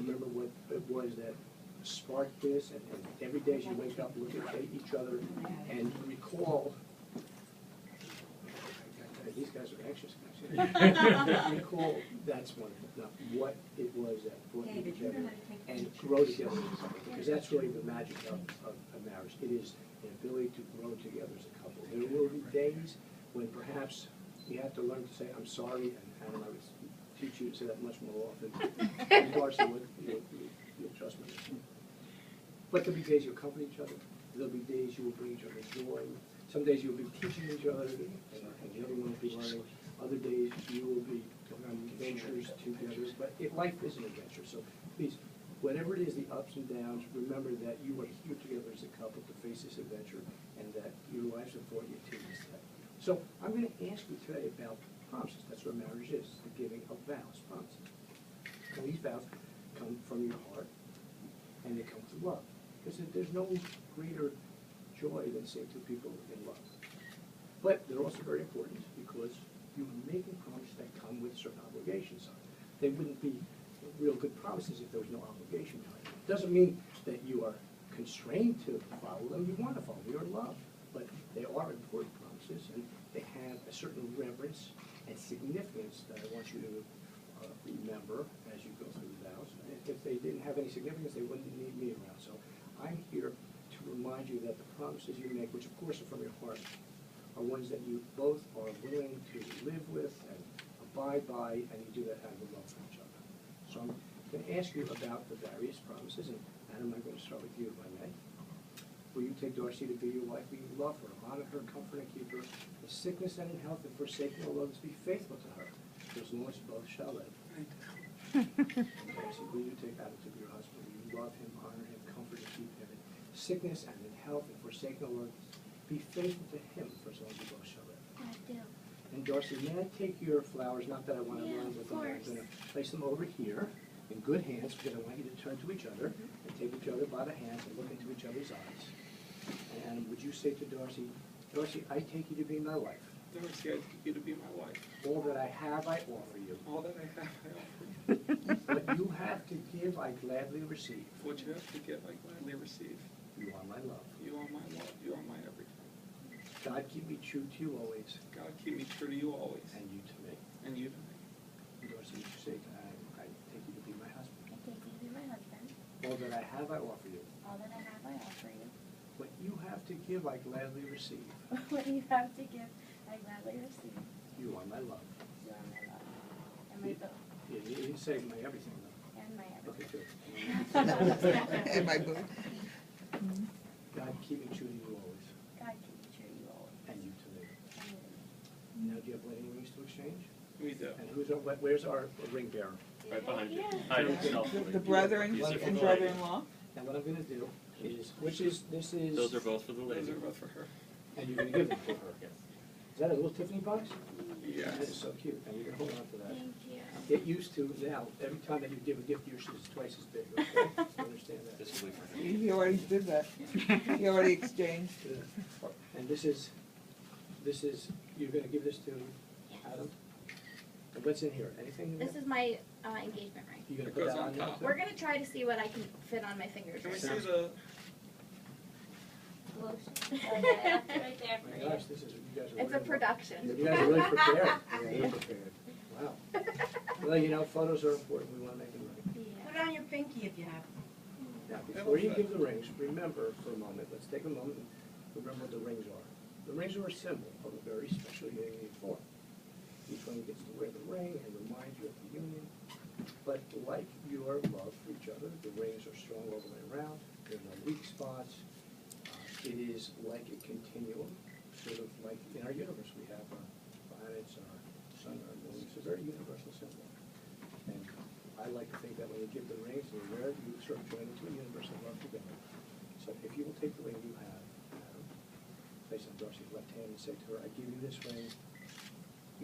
remember what it was that sparked this, and every day as you wake up, look at each other and recall. These guys are anxious guys. Recall, that's wonderful. Now, what it was that brought you together and grow together, because that's really the magic of marriage. It is the ability to grow together as a couple. There will be days when perhaps you have to learn to say, I'm sorry, and Adam, I would teach you to say that much more often. And Darcy would, you'll trust me. But there'll be days you'll comfort each other. There'll be days you will bring each other joy. Some days you'll be teaching each other, and the other one will be learning. Other days you will be going on adventures together. But life is an adventure. So please, whatever it is, the ups and downs, remember that you are here together as a couple to face this adventure, and that your lives are for you to this day. So I'm going to ask you today about promises. That's what marriage is, the giving of vows, promises. And these vows come from your heart, and they come through love. Because there's no greater joy than seeing two people in love. But they're also very important because you are making promises that come with certain obligations. They wouldn't be real good promises if there was no obligation to it. Doesn't mean that you are constrained to follow them. You want to follow them. You're in love. But they are important promises, and they have a certain reverence and significance that I want you to remember as you go through the vows. If they didn't have any significance, they wouldn't need me around. So I'm here to remind you that the promises you make, which of course are from your heart, are ones that you both are willing to live with and abide by, and you do that out of love for each other. So I'm going to ask you about the various promises, and Adam, I'm going to start with you, if I may. Will you take Darcy to be your wife? Will you love her, honor her, comfort and keep her in sickness and in health, and forsaking all others, be faithful to her, for as long as you both shall live? Darcy, will you take Adam to be your husband? Will you love him, honor him, comfort and keep him in sickness and in health, and forsaking all others, be faithful to him, for as long as you both shall live? I do. And Darcy, may I take your flowers? Not that I want to run with them. I'm going to place them over here in good hands, because I want you to turn to each other and take each other by the hands and look into each other's eyes. And would you say to Darcy, Darcy, I take you to be my wife. Darcy, I take you to be my wife. All that I have, I offer you. All that I have, I offer you. What you have to give, I gladly receive. What you have to give, I gladly receive. You are my love. You are my love. You are my everything. God, keep me true to you always. God, keep me true to you always. And you to me. And you to me. Darcy, would you say to Adam, I take you to be my husband. I take you to be my husband. All that I have, I offer you. All that I have, I offer you. What you have to give, I gladly receive. What you have to give, I gladly receive. You are my love. You are my love. And my boat. Yeah, you didn't say my everything, though. And my Okay, everything. good. And my boot. God, keep me true to you always, God keep me true to you always. and you to me. And you. Now, do you have wedding rings to exchange? We do. And where's our ring bearer? Right behind you. Yeah. Hide yourself. The brother and brother-in-law. And what I'm gonna do is, this is. Those are both for the Those lady. are both for her. And you're gonna give them to her. Yes. Is that a little Tiffany box? Yes. That is so cute, and you can hold on to that. Thank you. Get used to now, every time that you give a gift, yours is twice as big, okay? You understand that? This will be for him. He already did that. He already exchanged. Yeah. And this is, you're gonna give this to Adam? And what's in here? Anything in there? This is my engagement ring. You gonna It put goes that on on there? top. We're gonna try to see what I can fit on my fingers. Can we right see now. the, Lotion. Okay, that's right there Oh for my you. gosh, this is, you guys are. It's a really- production. You guys are really prepared. Yeah, really prepared. Wow. Well, you know, photos are important. We wanna make them right. Yeah. Put it on your pinky if you have. Now, before you give the rings, remember for a moment, let's take a moment and remember what the rings are. The rings are a symbol of a very special union form. Each one gets to wear the ring and remind you of the union. But like your love for each other, the rings are strong all the way around. There are no weak spots. It is like a continuum, sort of like in our universe. We have our planets, our sun, our moon. It's a very universal symbol. And I like to think that when you give the rings and you wear it, you sort of join into a universal love together. So if you will take the ring you have, Adam, place on Darcy's left hand and say to her, I give you this ring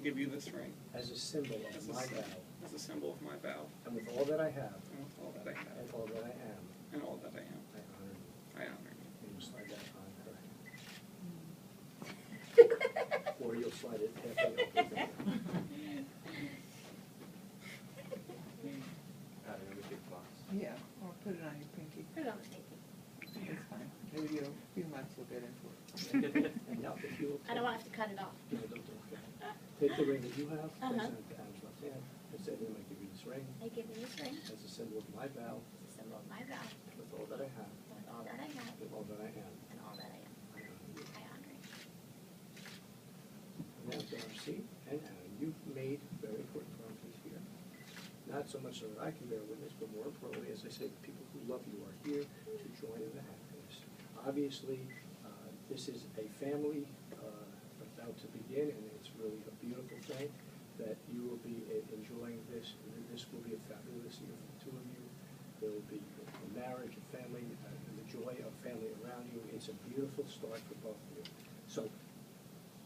give you this ring as a symbol of as my a, vow, as a symbol of my vow, and with all that I have, and with all that I and have, all that I am, and all that I am, I honor you. I honor you. And you slide that on her hand. Or you'll slide it halfway up her finger. Adam, let me take the box. Yeah, or put it on your pinky. Put it on the pinky. It's fine. Maybe a few months you'll get into it. And now if you will I don't want to have to cut it off. No, don't do it. Take the ring that you have, place Uh-huh. it into Adam's left hand, and say, "I'm going to give you this ring I give you this ring as a symbol of my vow as a symbol of my vow with all that I have, with all that I have with all that I am." and all that I am. I honor you. I honor you. Now, Darcy and Adam, you've made very important promises here. Not so much so that I can bear witness, but more importantly, as I said, the people who love you are here to join in the happiness. Obviously, this is a family about to begin, and it's really a beautiful thing that you will be enjoying this. And this will be a fabulous year for the two of you. There will be a marriage, a family, and the joy of family around you. It's a beautiful start for both of you. So,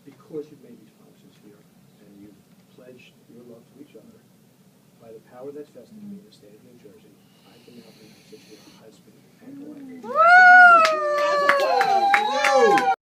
because you've made these promises here, and you've pledged your love to each other, by the power that's vested in me in the state of New Jersey,